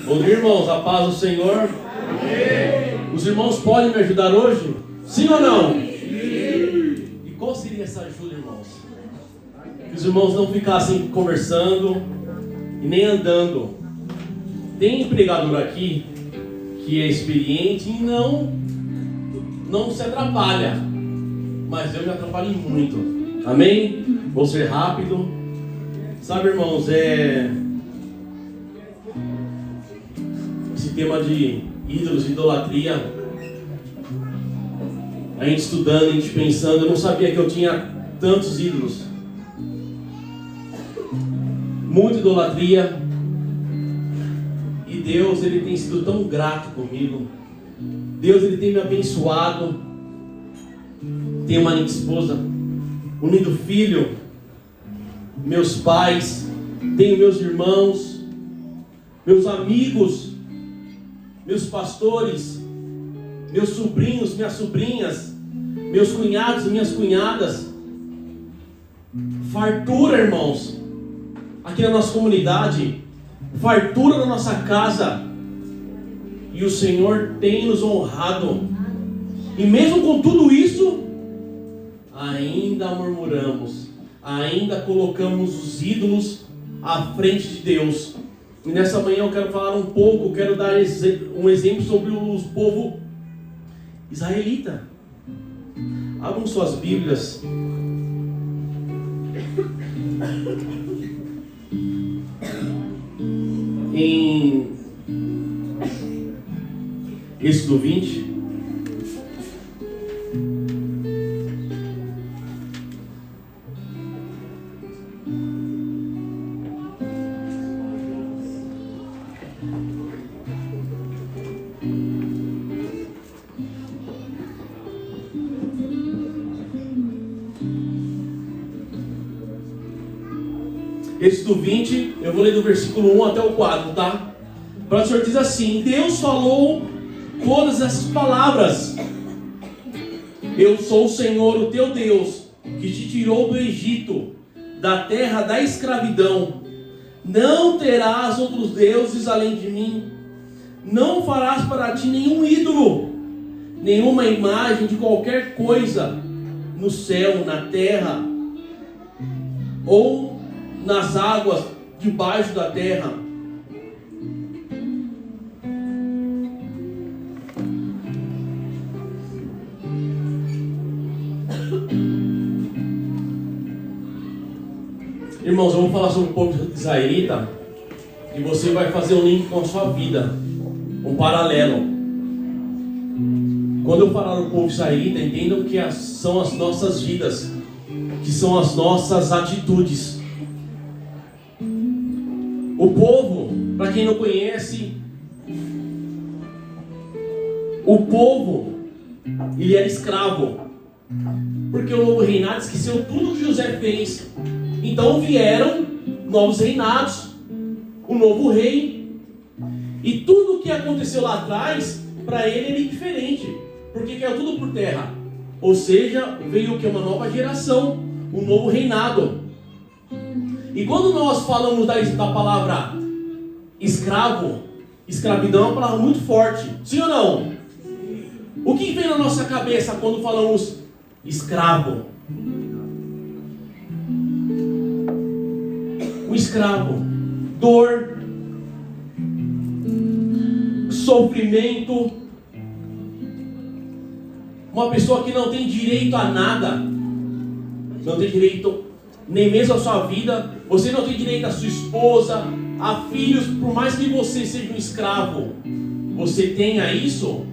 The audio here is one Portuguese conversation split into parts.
Bom dia, irmãos, a paz do Senhor. Amém. Os irmãos podem me ajudar hoje? Sim ou não? Sim. E qual seria essa ajuda, irmãos? Que os irmãos não ficassem conversando e nem andando. Tem pregador aqui que é experiente e não se atrapalha, mas eu me atrapalho muito. Amém? Vou ser rápido. Sabe, irmãos, esse tema de ídolos e idolatria, a gente estudando, a gente pensando, eu não sabia que eu tinha tantos ídolos. Muita idolatria. E Deus, Ele tem sido tão grato comigo. Deus, Ele tem me abençoado. Tenho uma linda esposa, um lindo filho, meus pais, tenho meus irmãos, meus amigos, meus pastores, meus sobrinhos, minhas sobrinhas, meus cunhados e minhas cunhadas. Fartura, irmãos, aqui na nossa comunidade, fartura na nossa casa, e o Senhor tem nos honrado. E mesmo com tudo isso, ainda murmuramos, ainda colocamos os ídolos à frente de Deus. E nessa manhã eu quero falar um pouco, quero dar um exemplo sobre o povo israelita. Abram suas Bíblias em Êxodo 20. Êxodo 20, eu vou ler do versículo 1 até o 4, tá? Para o Senhor diz assim: Deus falou todas essas palavras: Eu sou o Senhor, o teu Deus, que te tirou do Egito, da terra da escravidão. Não terás outros deuses além de mim. Não farás para ti nenhum ídolo, nenhuma imagem de qualquer coisa, no céu, na terra, ou nas águas debaixo da terra. Irmãos, eu vou falar sobre o povo israelita e você vai fazer um link com a sua vida, um paralelo. Quando eu falar do povo israelita, entendam que são as nossas vidas, que são as nossas atitudes. O povo, para quem não conhece, o povo, ele era escravo, porque o novo reinado esqueceu tudo que José fez. Então vieram novos reinados, um novo rei, e tudo o que aconteceu lá atrás, para ele era indiferente, porque caiu tudo por terra. Ou seja, veio o que? Uma nova geração, um novo reinado. E quando nós falamos da palavra escravo, escravidão é uma palavra muito forte, sim ou não? O que vem na nossa cabeça quando falamos escravo? O escravo, dor, sofrimento, uma pessoa que não tem direito a nada, não tem direito nem mesmo à sua vida. Você não tem direito à sua esposa, a filhos, por mais que você seja um escravo, você tenha isso.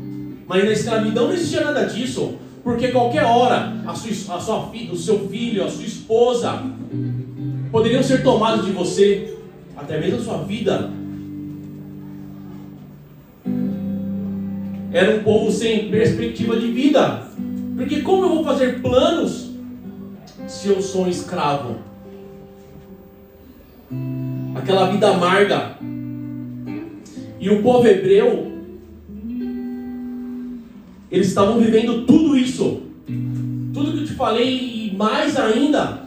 Mas na escravidão não existia nada disso, porque qualquer hora o seu filho, a sua esposa poderiam ser tomados de você, até mesmo a sua vida. Era um povo sem perspectiva de vida, porque como eu vou fazer planos se eu sou um escravo? Aquela vida amarga. E o povo hebreu, eles estavam vivendo tudo isso, tudo que eu te falei e mais ainda,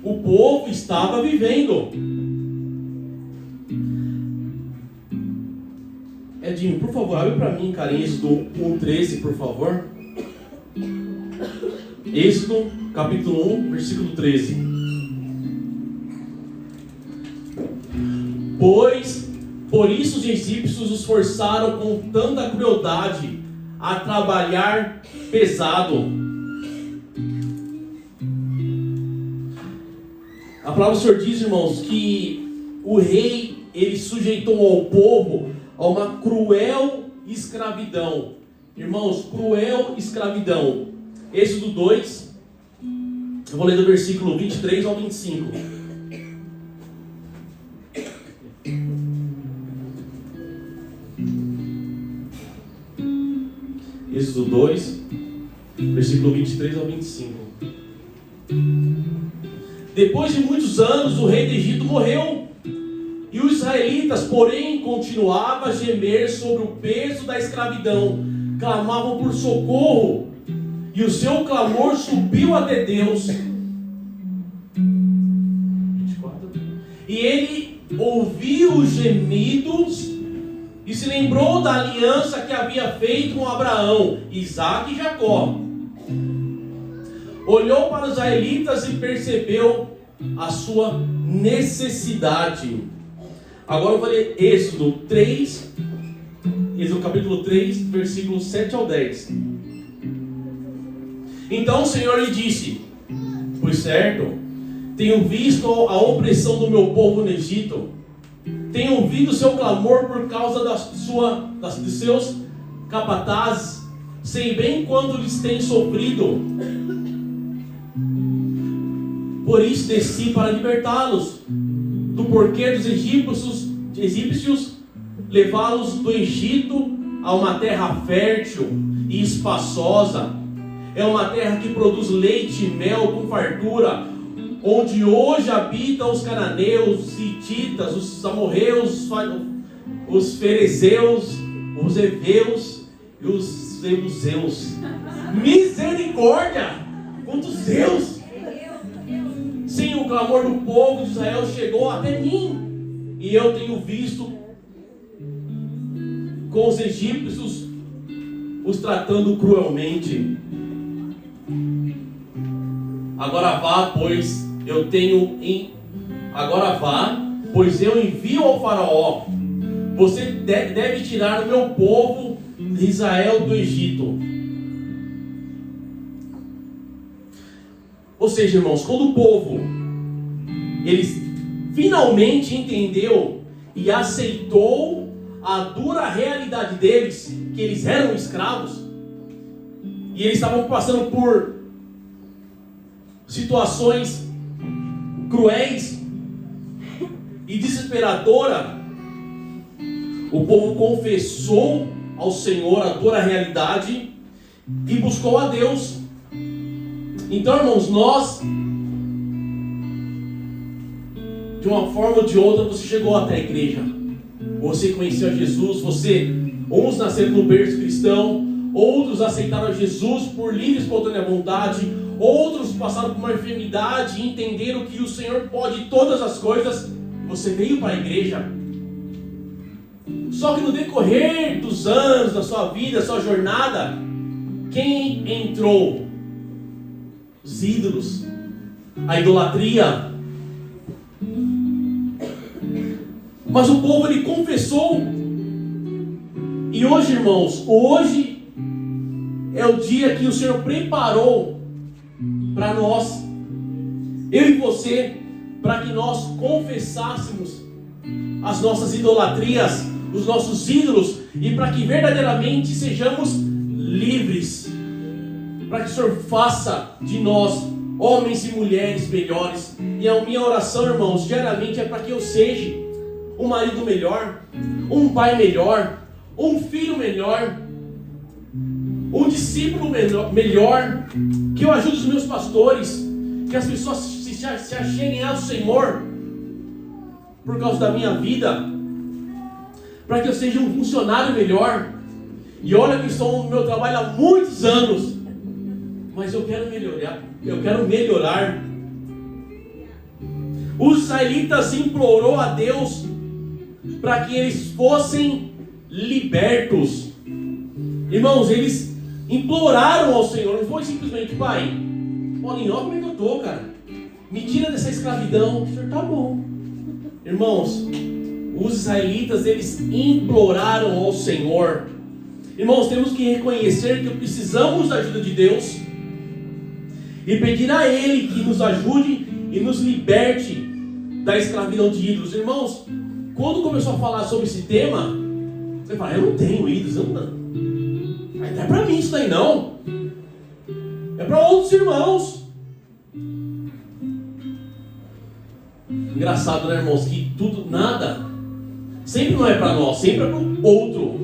o povo estava vivendo. Edinho, por favor, abre para mim, cara, Êxodo 1:13, por favor. Êxodo, capítulo 1, versículo 13. Pois, por isso os egípcios os forçaram com tanta crueldade a trabalhar pesado. A palavra do Senhor diz, irmãos, que o rei, ele sujeitou ao povo a uma cruel escravidão. Irmãos, cruel escravidão. Êxodo 2, eu vou ler do versículo 23 ao 25. Êxodo 2, versículo 23 ao 25. Depois de muitos anos, o rei do Egito morreu. E os israelitas, porém, continuavam a gemer sobre o peso da escravidão. Clamavam por socorro. E o seu clamor subiu até Deus. 24. E ele ouviu os gemidos e se lembrou da aliança que havia feito com Abraão, Isaque e Jacó. Olhou para os israelitas e percebeu a sua necessidade. Agora eu vou ler Êxodo 3, Êxodo capítulo 3, versículos 7 ao 10. Então o Senhor lhe disse: pois certo, tenho visto a opressão do meu povo no Egito, tenho ouvido o seu clamor por causa dos seus capatazes, sei bem quanto lhes tem sofrido. Por isso desci para libertá-los do porquê dos egípcios, levá-los do Egito a uma terra fértil e espaçosa. É uma terra que produz leite e mel com fartura, onde hoje habitam os cananeus, os hititas, os amorreus, os ferezeus, os heveus e os jebuseus. Misericórdia! Quantos Zeus! Sim, o clamor do povo de Israel chegou até mim, e eu tenho visto com os egípcios os tratando cruelmente. Agora vá, pois eu envio ao faraó. Você deve tirar o meu povo de Israel do Egito. Ou seja, irmãos, quando o povo eles finalmente entendeu e aceitou a dura realidade deles, que eles eram escravos, e eles estavam passando por situações cruéis e desesperadoras, o povo confessou ao Senhor a dura realidade e buscou a Deus. Então, irmãos, nós, de uma forma ou de outra, você chegou até a igreja, você conheceu a Jesus, uns nasceram no berço cristão, outros aceitaram a Jesus por livre e espontânea vontade, outros passaram por uma enfermidade e entenderam que o Senhor pode todas as coisas. Você veio para a igreja. Só que no decorrer dos anos, da sua vida, da sua jornada, quem entrou? Os ídolos, a idolatria. Mas o povo, ele confessou. E hoje, irmãos, hoje é o dia que o Senhor preparou para nós, eu e você, para que nós confessássemos as nossas idolatrias, os nossos ídolos, e para que verdadeiramente sejamos livres, para que o Senhor faça de nós homens e mulheres melhores. E a minha oração, irmãos, diariamente é para que eu seja um marido melhor, um pai melhor, um filho melhor, um discípulo melhor, que eu ajude os meus pastores, que as pessoas se acheguem ao Senhor por causa da minha vida, para que eu seja um funcionário melhor. E olha que estou no meu trabalho há muitos anos, mas eu quero melhorar. Os israelitas implorou a Deus para que eles fossem libertos. Irmãos, eles imploraram ao Senhor, não foi simplesmente: Pai, Paulinho, olha como é que eu estou, cara, me tira dessa escravidão. O Senhor, tá bom. Irmãos, os israelitas, eles imploraram ao Senhor. Irmãos, temos que reconhecer que precisamos da ajuda de Deus e pedir a Ele que nos ajude e nos liberte da escravidão de ídolos. Irmãos, quando começou a falar sobre esse tema, você fala: eu não tenho ídolos, não é para mim isso daí não, é para outros irmãos. Engraçado, né, irmãos, que nada sempre não é para nós, sempre é para o outro.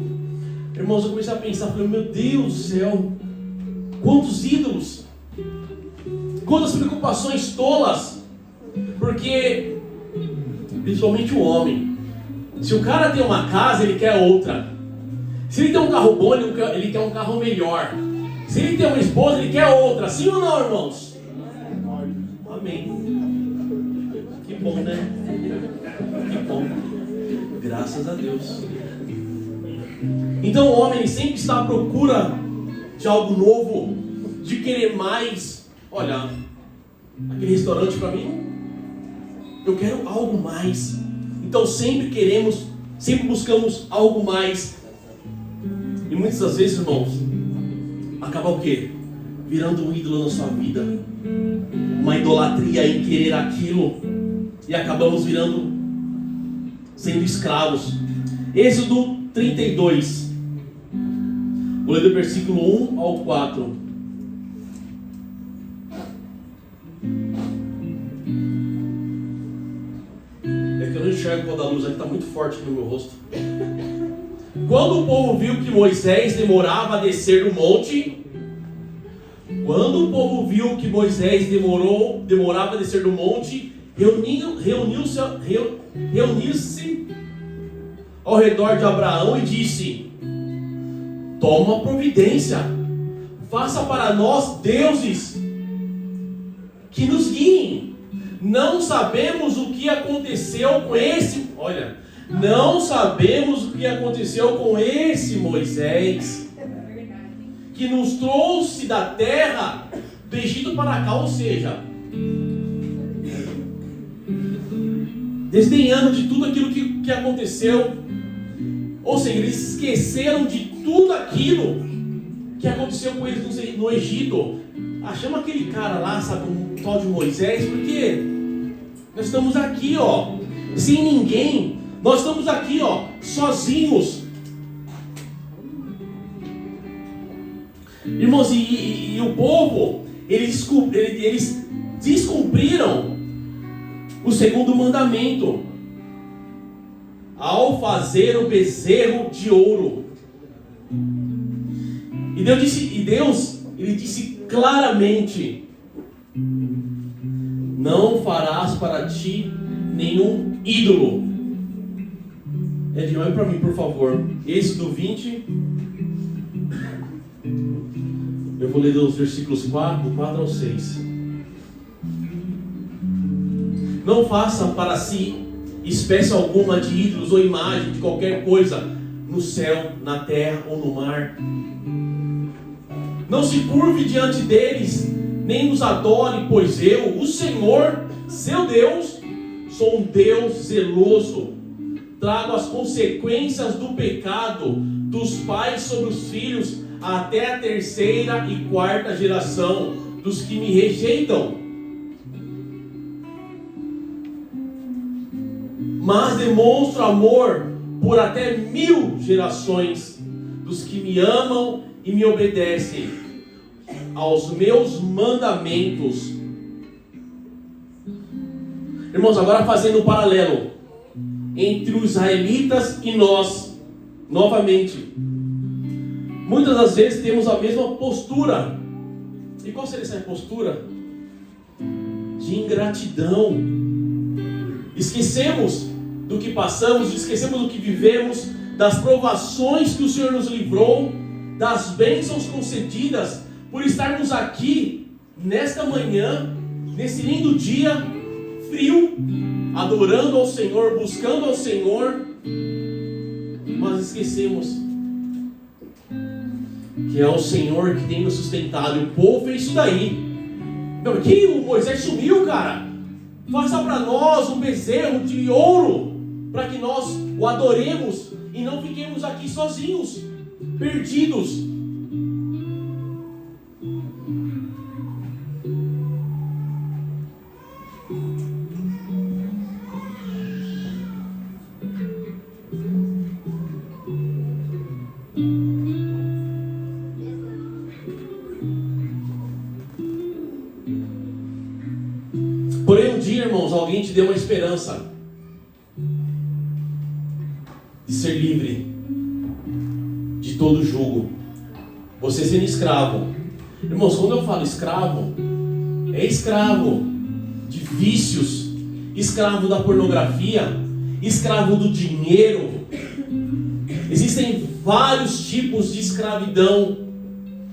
Irmãos, eu comecei a pensar, falei: meu Deus do céu, quantos ídolos, quantas preocupações tolas. Porque, principalmente o homem, se o cara tem uma casa, ele quer outra. Se ele tem um carro bom, ele quer um carro melhor. Se ele tem uma esposa, ele quer outra. Sim ou não, irmãos? Amém. Que bom, né? Que bom. Graças a Deus. Então o homem, ele sempre está à procura de algo novo, de querer mais. Olha, aquele restaurante para mim, eu quero algo mais. Então sempre buscamos algo mais. E muitas das vezes, irmãos, acaba o quê? Virando um ídolo na sua vida, uma idolatria em querer aquilo, e acabamos sendo escravos. Êxodo 32, vou ler do versículo 1 ao 4. É que eu não enxergo quando a luz aqui está muito forte no meu rosto. Quando o povo viu que Moisés demorava a descer do monte, demorava a descer do monte, reuniu-se ao redor de Abraão e disse: toma providência, faça para nós deuses que nos guiem. Não sabemos o que aconteceu com esse Moisés, que nos trouxe da terra do Egito para cá. Ou seja, desdenhando de tudo aquilo que aconteceu. Ou seja, eles esqueceram de tudo aquilo que aconteceu com eles no Egito. Achamos aquele cara lá, sabe, um tal de Moisés, porque nós estamos aqui, sem ninguém. Nós estamos aqui, sozinhos. Irmãos, e o povo, eles descumpriram o segundo mandamento ao fazer o bezerro de ouro. E Deus disse claramente: não farás para ti nenhum ídolo. Edinho, olha para mim, por favor. Êxodo 20. Eu vou ler dos versículos 4 ao 6. Não faça para si espécie alguma de ídolos ou imagem de qualquer coisa no céu, na terra ou no mar. Não se curve diante deles, nem os adore, pois eu, o Senhor, seu Deus, sou um Deus zeloso. Trago as consequências do pecado dos pais sobre os filhos até a 3ª e 4ª geração dos que me rejeitam. Mas demonstro amor por até 1000 gerações dos que me amam e me obedecem aos meus mandamentos. Irmãos, agora fazendo um paralelo entre os israelitas e nós, novamente. Muitas das vezes temos a mesma postura. E qual seria essa postura? De ingratidão. Esquecemos do que passamos, esquecemos do que vivemos, das provações que o Senhor nos livrou, das bênçãos concedidas, por estarmos aqui nesta manhã, nesse lindo dia frio, adorando ao Senhor, buscando ao Senhor. nós esquecemos que é o Senhor que tem nos sustentado. E o povo fez isso daí. Meu, que o Moisés sumiu, cara. Faça para nós um bezerro de ouro, para que nós o adoremos e não fiquemos aqui sozinhos, perdidos. Porém, um dia, irmãos, alguém te deu uma esperança de ser livre de todo jugo. Você sendo escravo. Irmãos, quando eu falo escravo, é escravo de vícios, escravo da pornografia, escravo do dinheiro. Existem vários tipos de escravidão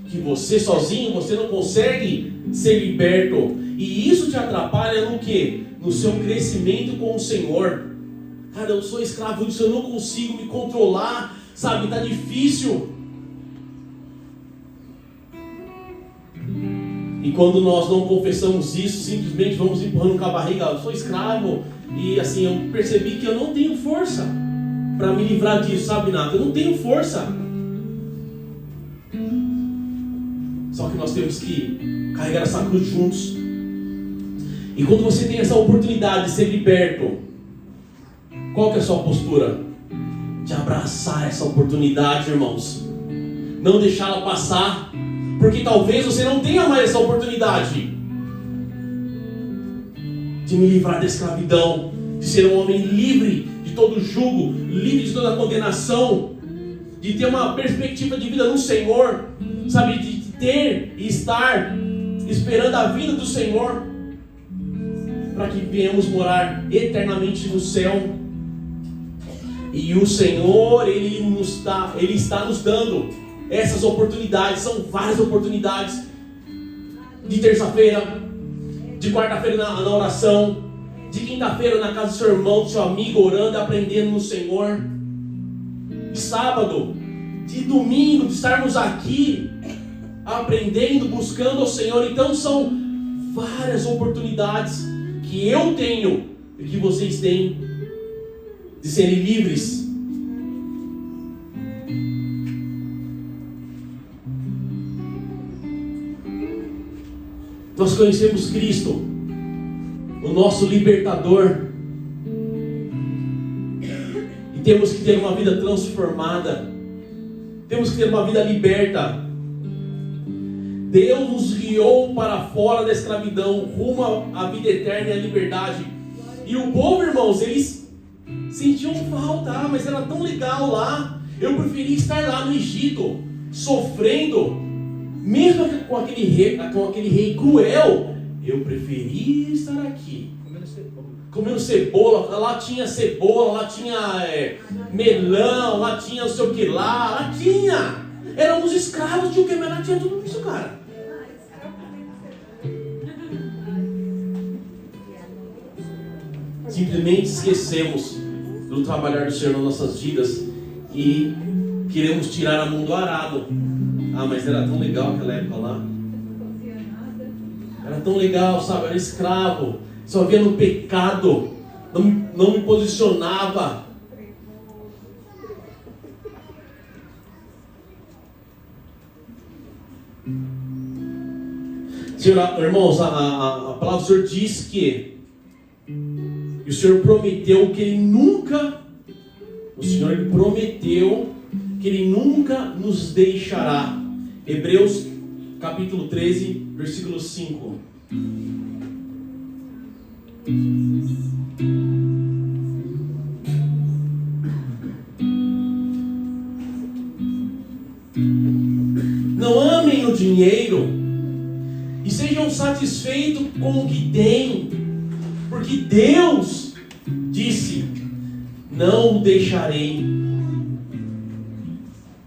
que você sozinho, você não consegue ser liberto. E isso te atrapalha no quê? No seu crescimento com o Senhor. Cara, eu sou escravo disso, eu não consigo me controlar, sabe? Tá difícil. E quando nós não confessamos isso, simplesmente vamos empurrando com a barriga. Eu sou escravo. E assim, eu percebi que eu não tenho força para me livrar disso, sabe, Nato? Eu não tenho força. Só que nós temos que carregar essa cruz juntos. E quando você tem essa oportunidade de ser liberto, qual que é a sua postura? De abraçar essa oportunidade, irmãos. Não deixá-la passar, porque talvez você não tenha mais essa oportunidade de me livrar da escravidão, de ser um homem livre de todo jugo, livre de toda condenação, de ter uma perspectiva de vida no Senhor, sabe, de ter e estar esperando a vinda do Senhor, para que venhamos morar eternamente no céu. E o Senhor, Ele está nos dando essas oportunidades. São várias oportunidades. De terça-feira, de quarta-feira na oração, de quinta-feira na casa do seu irmão, do seu amigo, orando, aprendendo no Senhor. De sábado, de domingo, de estarmos aqui aprendendo, buscando ao Senhor. Então são várias oportunidades que eu tenho e que vocês têm de serem livres. Nós conhecemos Cristo, o nosso libertador, e temos que ter uma vida transformada, temos que ter uma vida liberta. Deus nos guiou para fora da escravidão, rumo à vida eterna e à liberdade. E o povo, irmãos, eles sentiam falta. Mas era tão legal lá. Eu preferia estar lá no Egito, sofrendo, mesmo com aquele rei cruel. Eu preferia estar aqui, comendo cebola. Lá tinha cebola, lá tinha melão, lá tinha não sei o que lá tinha. Éramos escravos, tinha o que lá tinha tudo isso, cara. Simplesmente esquecemos do trabalhar do Senhor nas nossas vidas e queremos tirar a mão do arado. Mas era tão legal aquela época lá. Era tão legal, sabe? Eu era escravo, só via no pecado, não me posicionava. Senhor, irmãos, a palavra do Senhor diz que o Senhor prometeu que Ele nunca nos deixará. Hebreus capítulo 13, versículo 5. Não amem o dinheiro e sejam satisfeitos com o que têm, porque Deus disse: não o deixarei,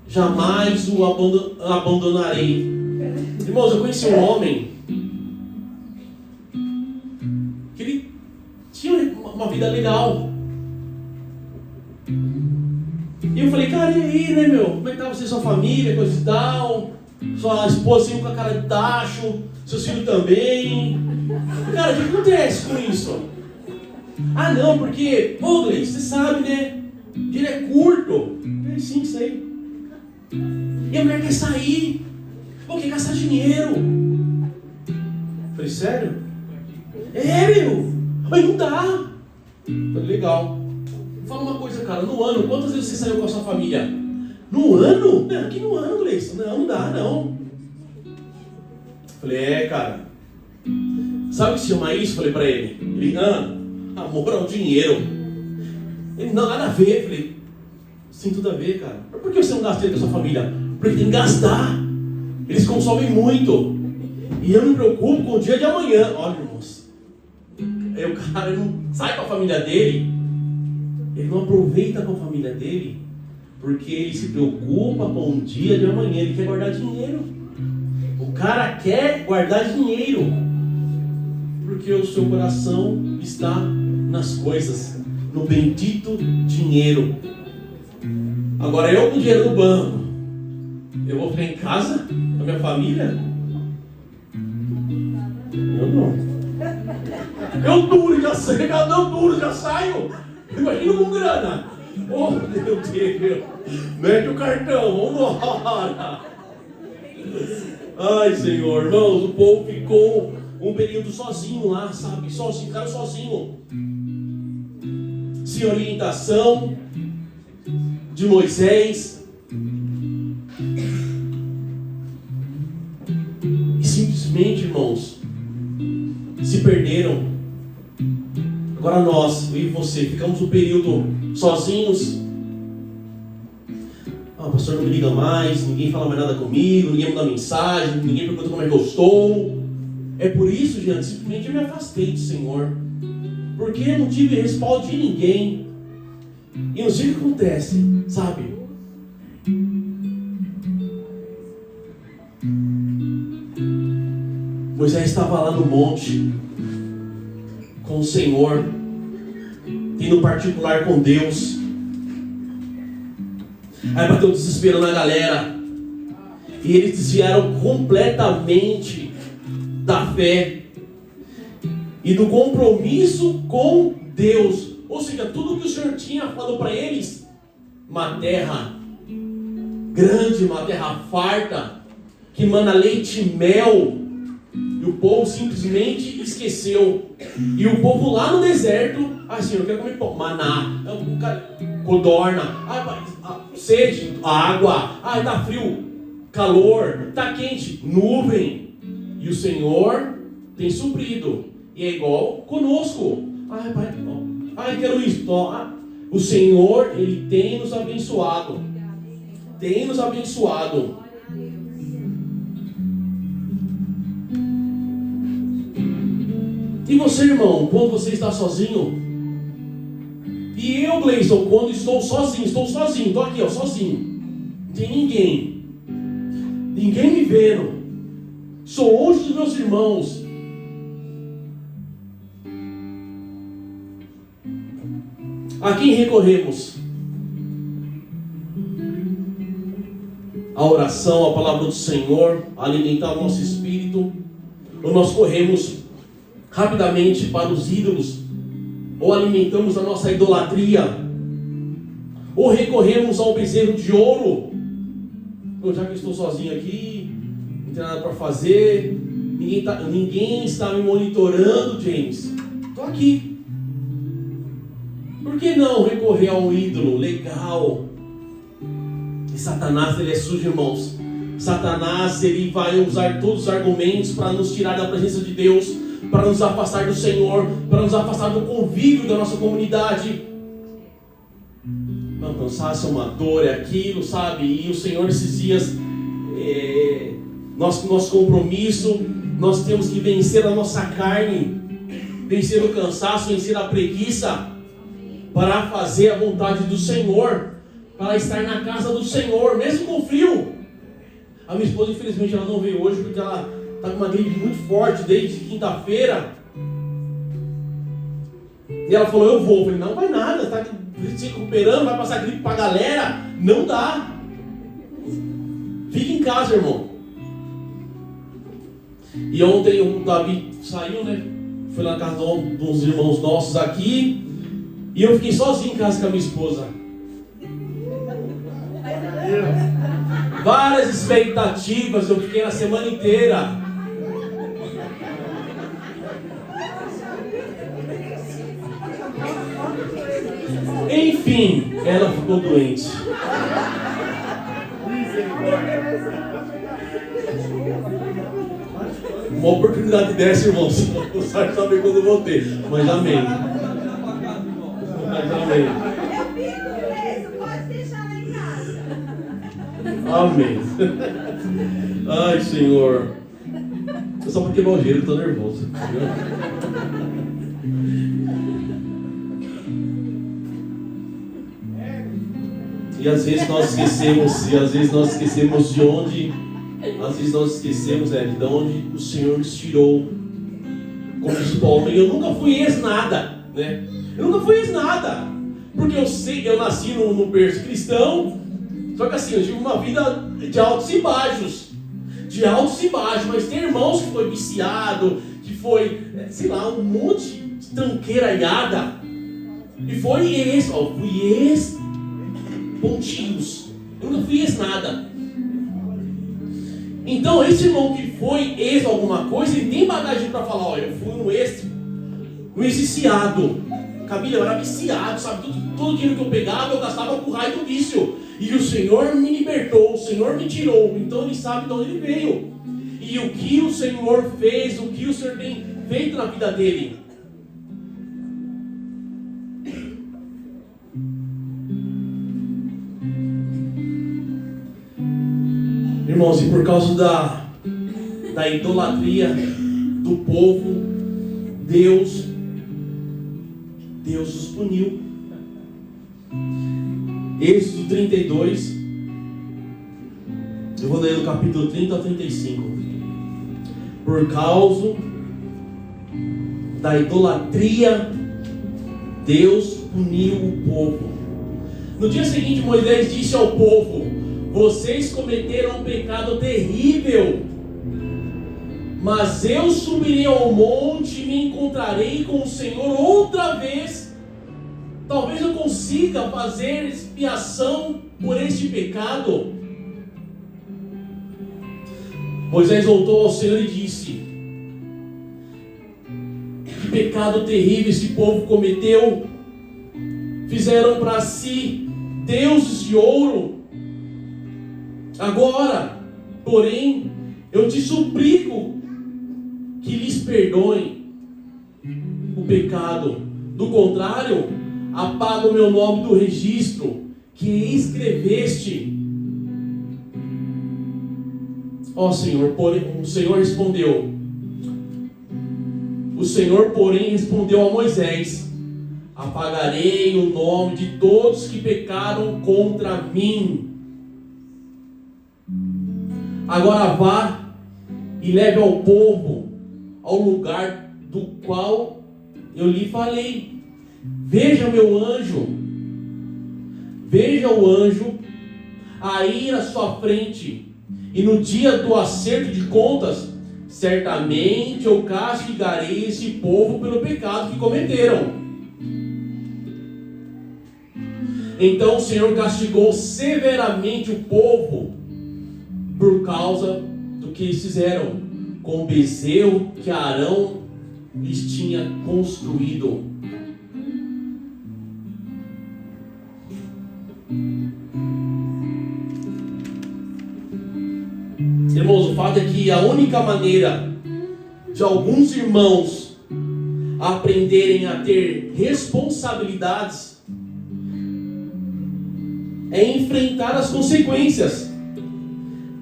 jamais o abandonarei. Irmãos, eu conheci um homem que ele tinha uma vida legal. E eu falei, cara, cara, e aí, né, meu? Como é que tá você, sua família, coisa e tal? Sua esposa sempre com a cara de tacho, seus filhos também. Cara, o que acontece com isso? Ah, não, porque, ô Gleice, você sabe, né? O dinheiro é curto. É sim, isso aí. E a mulher quer sair. Pô, quer gastar dinheiro. Falei, sério? É, meu. Mas não dá. Falei, legal. Fala uma coisa, cara. No ano, quantas vezes você saiu com a sua família? No ano? Não, que no ano, Gleice. Não dá, não. Falei, cara. Sabe o que se chama isso? Falei pra ele. Ele, amor ao dinheiro. Ele, não, nada a ver. Falei, sim, tudo a ver, cara. Por que você não gasta dinheiro com a sua família? Porque tem que gastar. Eles consomem muito. E eu me preocupo com o dia de amanhã. Olha, irmãos. Aí o cara não sai com a família dele. Ele não aproveita com a família dele. Porque ele se preocupa com o dia de amanhã. Ele quer guardar dinheiro. O cara quer guardar dinheiro. Porque o seu coração está nas coisas. No bendito dinheiro. Agora eu com dinheiro no banco, eu vou ficar em casa com a minha família? Eu não. Eu duro, já saio. Eu duro, já saio. Imagina com grana. Oh, meu Deus. Mete o cartão, vambora. Ai, Senhor, irmãos, o povo ficou um período sozinho lá, sabe? Sozinho, ficaram sozinho. Sem orientação de Moisés. E simplesmente, irmãos, se perderam. Agora nós, eu e você, ficamos um período sozinhos. O pastor não me liga mais, ninguém fala mais nada comigo, ninguém manda mensagem, ninguém pergunta como é que eu estou. É por isso, gente, simplesmente eu me afastei do Senhor. Porque eu não tive respaldo de ninguém. E não sei o que acontece, sabe? Moisés estava lá no monte com o Senhor, tendo particular com Deus. Aí bateu desespero na galera. E eles desviaram completamente da fé e do compromisso com Deus. Ou seja, tudo que o Senhor tinha falado para eles, uma terra grande, uma terra farta, que mana leite e mel, e o povo simplesmente esqueceu. E o povo lá no deserto, assim, eu quero comer pão, maná, codorna, sede, água, tá frio, calor, tá quente, nuvem. E o Senhor tem suprido. E é igual conosco. Pai, quero isso. O Senhor, Ele tem nos abençoado. Tem nos abençoado. E você, irmão, quando você está sozinho? E eu, Gleison, quando estou sozinho, estou aqui, sozinho. Não tem ninguém. Ninguém me vendo. Sou longe dos meus irmãos. A quem recorremos? A oração, a palavra do Senhor, a alimentar o nosso espírito. Ou nós corremos rapidamente para os ídolos, ou alimentamos a nossa idolatria, ou recorremos ao bezerro de ouro. Já que estou sozinho aqui, não tem nada para fazer, ninguém está me monitorando, James, estou aqui. Por que não recorrer a um ídolo legal? E Satanás, ele é sujo, irmãos. Satanás, ele vai usar todos os argumentos para nos tirar da presença de Deus, para nos afastar do Senhor, para nos afastar do convívio da nossa comunidade. Não, cansaço é uma dor, é aquilo, sabe? E o Senhor, nesses dias, nosso compromisso, nós temos que vencer a nossa carne, vencer o cansaço, vencer a preguiça, para fazer a vontade do Senhor, para estar na casa do Senhor, mesmo com frio. A minha esposa, infelizmente, ela não veio hoje, porque ela está com uma gripe muito forte desde quinta-feira. E ela falou, eu vou. Eu falei, não vai nada, se recuperando, vai passar gripe pra galera. Não dá. Fica em casa, irmão. E ontem o Davi saiu, né? Foi na casa de uns irmãos nossos aqui. E eu fiquei sozinho em casa com a minha esposa. Várias expectativas, eu fiquei na semana inteira. Enfim, ela ficou doente. Uma oportunidade dessa, irmãos. Não sabe saber quando eu vou ter. Mas amém. Mas amém. Eu fico preso, pode deixar lá em casa. Amém. Ai, Senhor. É só porque eu estou nervoso. E às vezes nós esquecemos de onde, às vezes nós esquecemos de onde o Senhor nos tirou. Como diz Paulo, eu nunca fui ex-nada, né? Eu nunca fui ex-nada. Porque eu nasci no berço cristão, só que assim, eu tive uma vida de altos e baixos. De altos e baixos, mas tem irmãos que foi viciado, que foi, sei lá, um monte de tranqueiraiada. E fui ex-pontinhos. Eu nunca fui ex-nada. Então, esse irmão que foi ex alguma coisa, ele tem bagagem para falar, olha, eu fui um ex-viciado. Camila, eu era viciado, sabe? Todo o dinheiro que eu pegava, eu gastava com o raio do vício. E o Senhor me libertou, o Senhor me tirou. Então ele sabe de onde ele veio. E o que o Senhor fez, o que o Senhor tem feito na vida dele. Irmãos, e por causa da idolatria do povo, Deus os puniu. Êxodo 32, eu vou ler do capítulo 30 a 35. Por causa da idolatria, Deus puniu o povo. No dia seguinte, Moisés disse ao povo: vocês cometeram um pecado terrível, mas eu subirei ao monte e me encontrarei com o Senhor outra vez. Talvez eu consiga fazer expiação por este pecado. Moisés voltou ao Senhor e disse: que pecado terrível esse povo cometeu. Fizeram para si deuses de ouro. Agora, porém, eu te suplico que lhes perdoem o pecado. Do contrário, apaga o meu nome do registro que escreveste. Ó Senhor, porém, o Senhor respondeu. O Senhor, porém, respondeu a Moisés: apagarei o nome de todos que pecaram contra mim. Agora vá e leve ao povo ao lugar do qual eu lhe falei. Veja meu anjo, veja o anjo a ir à sua frente, e no dia do acerto de contas, certamente eu castigarei esse povo pelo pecado que cometeram. Então o Senhor castigou severamente o povo por causa do que eles fizeram com o bezerro que Arão lhes tinha construído. Irmãos, o fato é que a única maneira de alguns irmãos aprenderem a ter responsabilidades é enfrentar as consequências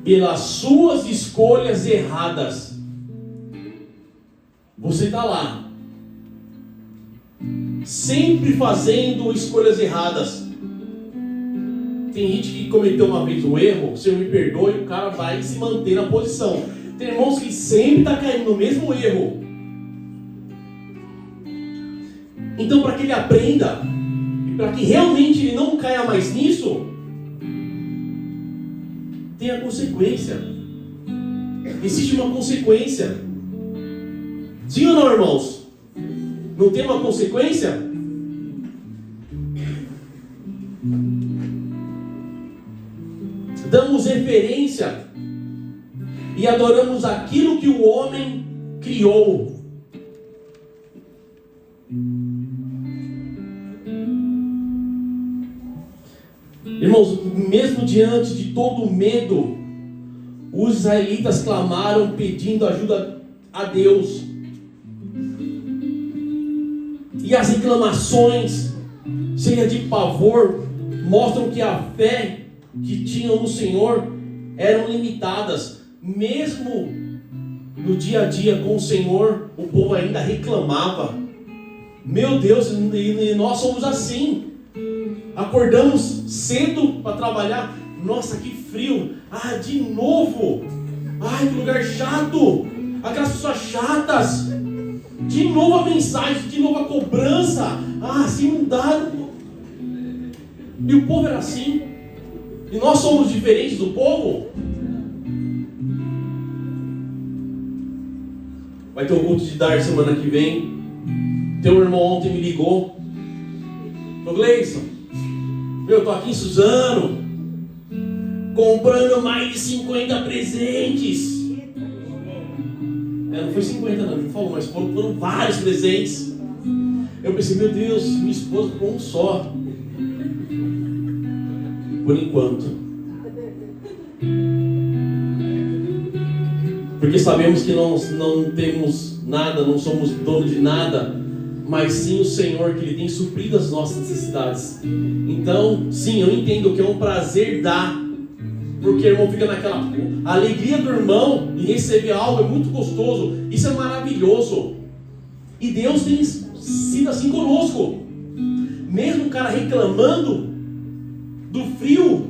pelas suas escolhas erradas. Você está lá, sempre fazendo escolhas erradas. Tem gente que cometeu uma vez um erro, o Senhor me perdoe, o cara vai se manter na posição. Tem irmãos que sempre estão caindo no mesmo erro. Então, para que ele aprenda, e para que realmente ele não caia mais nisso, tem a consequência. Existe uma consequência. Sim ou não, irmãos? Não tem uma consequência? Damos referência e adoramos aquilo que o homem criou. Irmãos, mesmo diante de todo o medo, os israelitas clamaram pedindo ajuda a Deus. E as reclamações, cheias de pavor, mostram que a fé que tinham no Senhor eram limitadas. Mesmo no dia a dia com o Senhor, o povo ainda reclamava. Meu Deus, e nós somos assim. Acordamos cedo para trabalhar. Nossa, que frio. Ah, de novo. Ai, que lugar chato. Aquelas pessoas chatas. De novo a mensagem, de novo a cobrança. Ah, assim não dá. E o povo era assim. E nós somos diferentes do povo. Vai ter um culto de dar semana que vem. Teu irmão ontem me ligou. Ô Gleison, eu tô aqui em Suzano, comprando mais de 50 presentes. Não foi 50 não, ele falou, mas foram vários presentes. Eu pensei, meu Deus, minha esposa comprou um só. Por enquanto. Porque sabemos que nós não temos nada, não somos dono de nada, mas sim o Senhor, que Ele tem suprido as nossas necessidades. Então, sim, eu entendo que é um prazer dar, porque o irmão fica naquela... A alegria do irmão em receber algo é muito gostoso, isso é maravilhoso. E Deus tem sido assim conosco. Mesmo o cara reclamando do frio,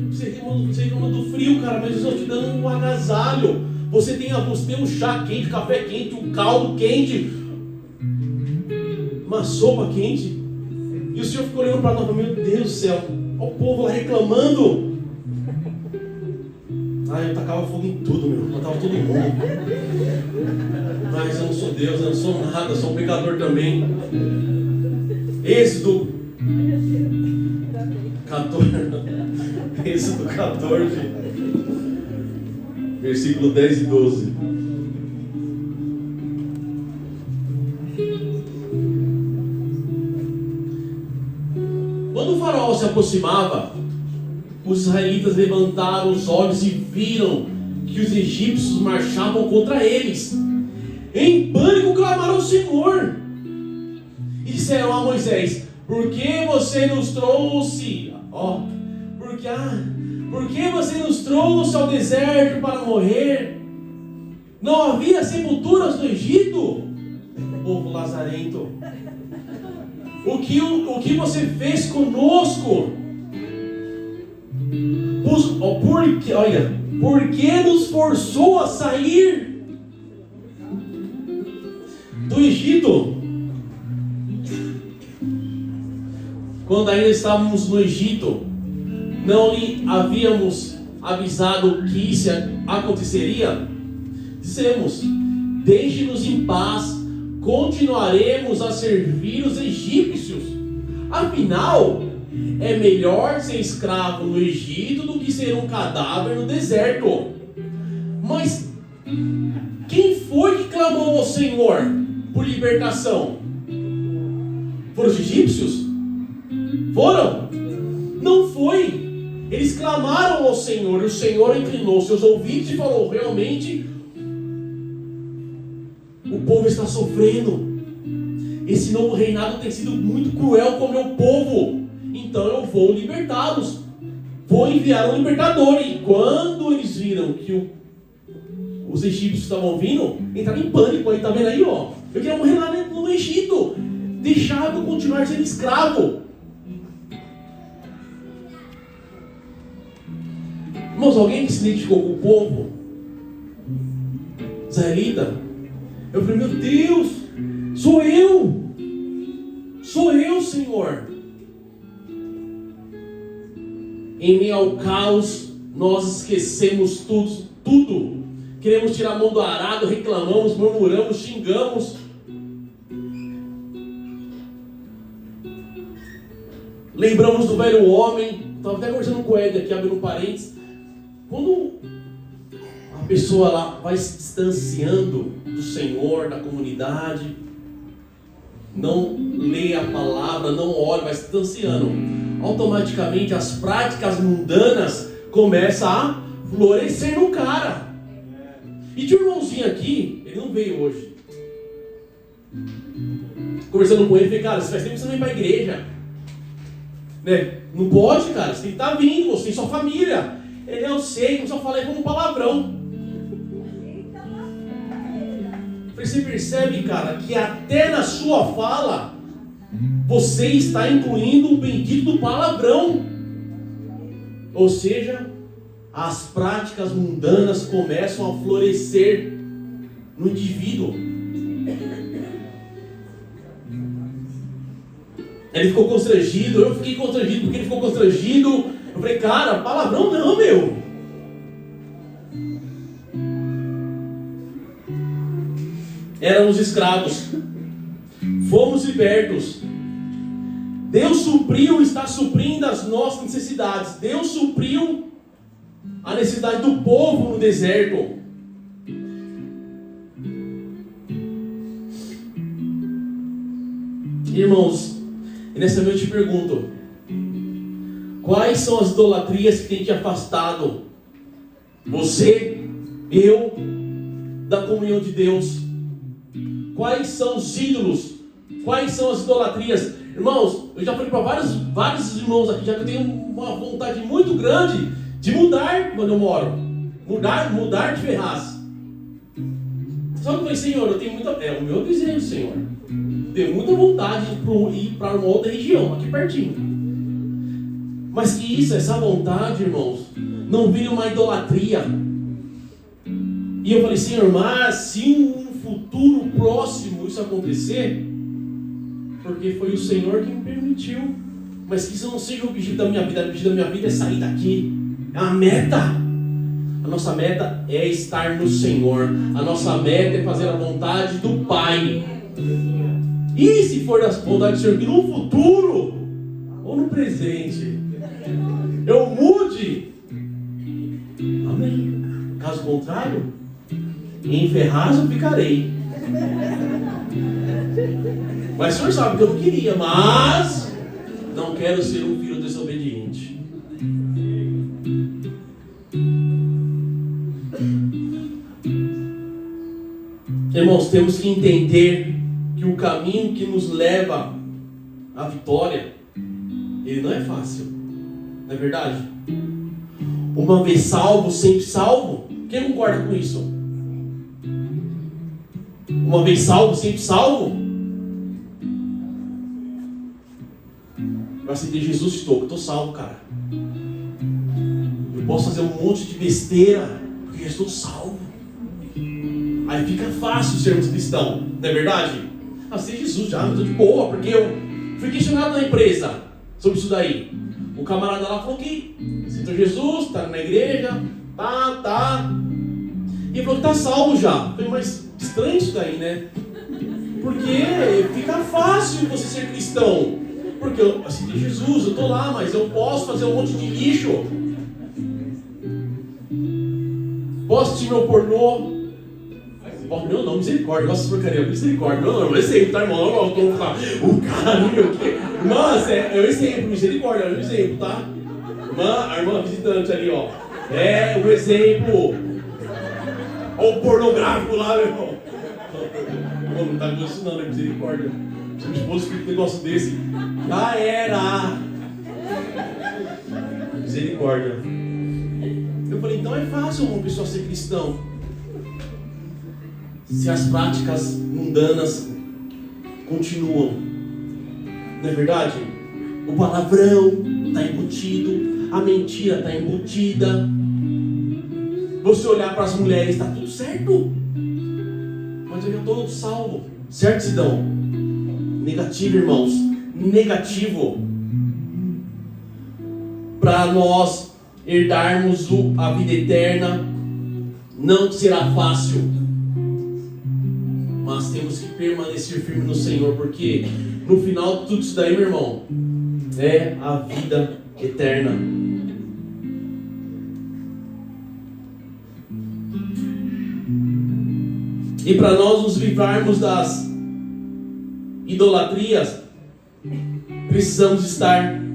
você reclama do frio, cara, mas eu estou te dando um agasalho. Você tem um chá quente, café quente, um caldo quente, uma sopa quente. E o Senhor ficou olhando para nós, meu Deus do céu, olha o povo lá reclamando. Eu tacava fogo em tudo, meu, matava todo mundo. Mas eu não sou Deus, eu não sou nada, eu sou um pecador também. Êxodo 14, versículo 10 e 12. Quando o faraó se aproximava, os israelitas levantaram os olhos e viram que os egípcios marchavam contra eles. Em pânico clamaram ao Senhor e disseram a Moisés: por que você nos trouxe? Por que você nos trouxe ao deserto para morrer? Não havia sepulturas no Egito? Povo lazarento, o que você fez conosco? Por que nos forçou a sair do Egito? Quando ainda estávamos no Egito, não lhe havíamos avisado que isso aconteceria? Dissemos: deixe-nos em paz, continuaremos a servir os egípcios. Afinal, é melhor ser escravo no Egito do que ser um cadáver no deserto. Mas quem foi que clamou ao Senhor por libertação? Foram os egípcios? Foram? Não foi. Eles clamaram ao Senhor, e o Senhor inclinou seus ouvidos e falou: realmente o povo está sofrendo. Esse novo reinado tem sido muito cruel com o meu povo. Então eu vou libertá-los. Vou enviar um libertador. E quando eles viram que os egípcios estavam vindo, entraram em pânico. Aí, tá vendo aí, ó? Eu queria morrer lá no Egito. Deixado continuar sendo escravo. Irmãos, alguém que se identificou com o povo israelita? Eu falei: meu Deus, sou eu, Senhor. Em meio ao caos, nós esquecemos tudo. Queremos tirar a mão do arado, reclamamos, murmuramos, xingamos. Lembramos do velho homem. Estava até conversando com o Ed aqui, abrindo um parênteses. Quando a pessoa lá vai se distanciando do Senhor, da comunidade, não lê a palavra, não ora, vai se distanciando, automaticamente as práticas mundanas começam a florescer no cara. E tinha um irmãozinho aqui, ele não veio hoje. Conversando com ele, falei, cara, você faz tempo que você não vem para a igreja, né? Não pode, cara, você tem que estar vindo, você tem sua família. Ele, eu sei, eu só falei como um palavrão. Você percebe, cara, que até na sua fala você está incluindo o bendito do palavrão. Ou seja, as práticas mundanas começam a florescer no indivíduo. Ele ficou constrangido, eu fiquei constrangido porque ele ficou constrangido. Eu falei, cara, palavrão não, meu. Éramos escravos, fomos libertos. Deus supriu, está suprindo as nossas necessidades. Deus supriu a necessidade do povo no deserto. Irmãos, e nessa noite eu te pergunto: quais são as idolatrias que tem te afastado, você, eu, da comunhão de Deus? Quais são os ídolos? Quais são as idolatrias? Irmãos, eu já falei para vários irmãos aqui, já que eu tenho uma vontade muito grande de mudar onde eu moro. Mudar de Ferraz. Só que eu falei, Senhor, eu tenho muita... É o meu desejo, Senhor. Tenho muita vontade de ir para uma outra região, aqui pertinho. Mas que isso, essa vontade, irmãos, não vire uma idolatria. E eu falei, Senhor, mas se um futuro próximo isso acontecer, porque foi o Senhor que me permitiu, mas que isso não seja o objetivo da minha vida. O objetivo da minha vida é sair daqui, é uma meta. A nossa meta é estar no Senhor, a nossa meta é fazer a vontade do Pai. E se for da vontade do Senhor que no futuro ou no presente eu mude, amém. Caso contrário, em Ferraz eu ficarei. Mas o Senhor sabe que eu não queria, mas não quero ser um filho desobediente. Irmãos, temos que entender que o caminho que nos leva à vitória, ele não é fácil, não é verdade? Uma vez salvo, sempre salvo. Quem concorda com isso? Uma vez salvo, sempre salvo. Eu aceitei Jesus, estou salvo, cara. Eu posso fazer um monte de besteira, porque eu estou salvo. Aí fica fácil sermos cristãos, não é verdade? Aceitei Jesus já, eu estou de boa, porque eu fui questionado na empresa sobre isso daí. O camarada lá falou que aceitou Jesus, está na igreja, tá. E falou que está salvo já. Eu falei, mas estranho isso daí, né? Porque fica fácil você ser cristão. Porque eu aceitei Jesus, eu estou lá, mas eu posso fazer um monte de lixo. Posso assistir meu pornô. Meu não, misericórdia, eu gosto de porcaria, misericórdia. Não, exemplo, tá, irmão? O carinho aqui. Nossa, é o exemplo, misericórdia, é o exemplo, tá? A irmã visitante ali, ó. É o exemplo. Olha o pornográfico lá, meu irmão. Não tá com isso não, né? Misericórdia. Se meu esposo fica um negócio desse, já era. Misericórdia. Eu falei, então é fácil uma pessoa ser cristão se as práticas mundanas continuam. Não é verdade? O palavrão está embutido, a mentira está embutida. Você olhar para as mulheres, está tudo certo, mas eu já estou salvo. Certo, Sidão? Negativo, irmãos. Negativo. para nós herdarmos a vida eterna. Não será fácil, mas temos que permanecer firme no Senhor, porque no final de tudo isso daí, meu irmão, é a vida eterna. E para nós nos livrarmos das idolatrias, precisamos estar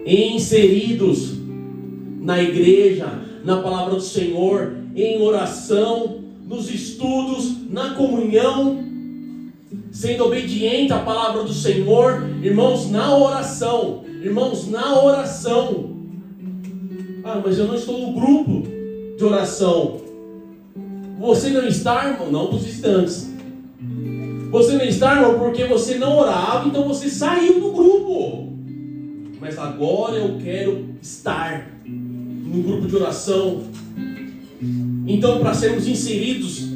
inseridos na igreja, na palavra do Senhor, em oração, nos estudos, na comunhão, sendo obediente à palavra do Senhor, irmãos, na oração. Irmãos, na oração. Ah, mas eu não estou no grupo de oração. Você não está, irmão? Não dos instantes. Você não está, irmão, porque você não orava, então você saiu do grupo. Mas agora eu quero estar no grupo de oração. Então, para sermos inseridos,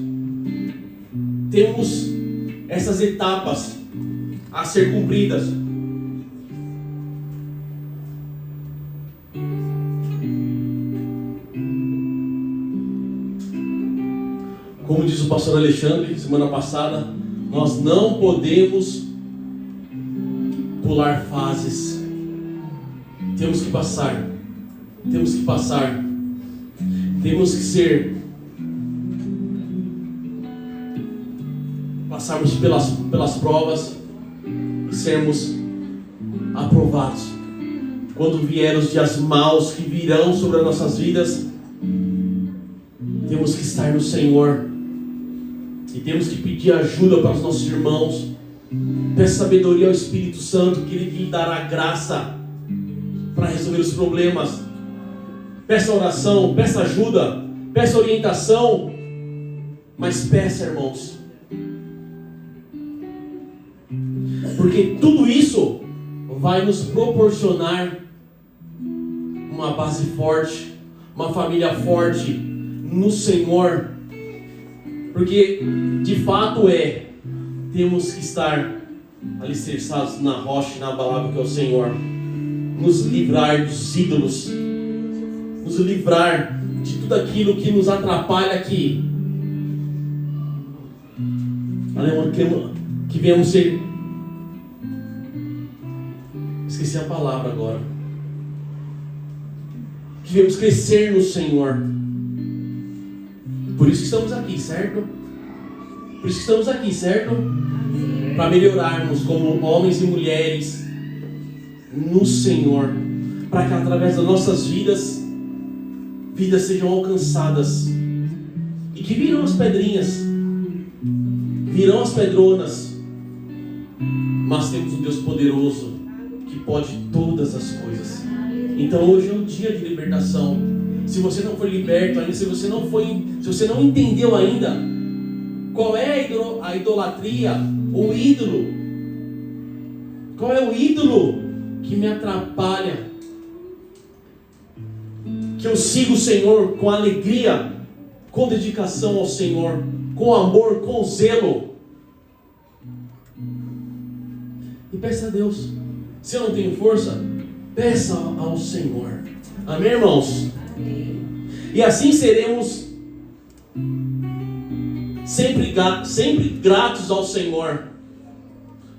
temos essas etapas a ser cumpridas. Como diz o pastor Alexandre, semana passada, nós não podemos pular fases. Temos que passar. Temos que passar. Temos que passarmos pelas provas e sermos aprovados. Quando vier os dias maus que virão sobre as nossas vidas, temos que estar no Senhor. E temos que pedir ajuda para os nossos irmãos. Peça sabedoria ao Espírito Santo, que Ele lhe dará graça para resolver os problemas. Peça oração, peça ajuda, peça orientação. Mas peça, irmãos. Porque tudo isso vai nos proporcionar uma base forte, uma família forte no Senhor. Porque de fato temos que estar alicerçados na rocha, inabalável que é o Senhor. Nos livrar dos ídolos, nos livrar de tudo aquilo que nos atrapalha aqui. Que venhamos ser... Esqueci a palavra agora. Que venhamos crescer no Senhor. Por isso que estamos aqui, certo? Por isso que estamos aqui, certo? Para melhorarmos como homens e mulheres no Senhor. Para que através das nossas vidas sejam alcançadas. E que virão as pedrinhas, virão as pedronas. Mas temos um Deus poderoso que pode todas as coisas. Então hoje é um dia de libertação. Se você não foi liberto ainda, se você não entendeu ainda qual é a idolatria, o ídolo, qual é o ídolo que me atrapalha, que eu sigo o Senhor com alegria, com dedicação ao Senhor, com amor, com zelo, e peça a Deus. Se eu não tenho força, peça ao Senhor. Amém, irmãos? E assim seremos sempre gratos ao Senhor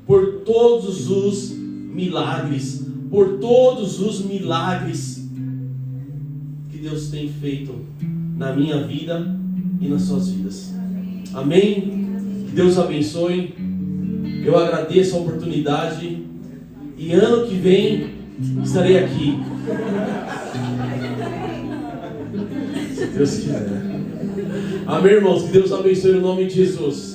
por todos os milagres, que Deus tem feito na minha vida e nas suas vidas. Amém? Que Deus abençoe. Eu agradeço a oportunidade e ano que vem estarei aqui. Se Deus quiser. Amém, irmãos? Que Deus abençoe no nome de Jesus.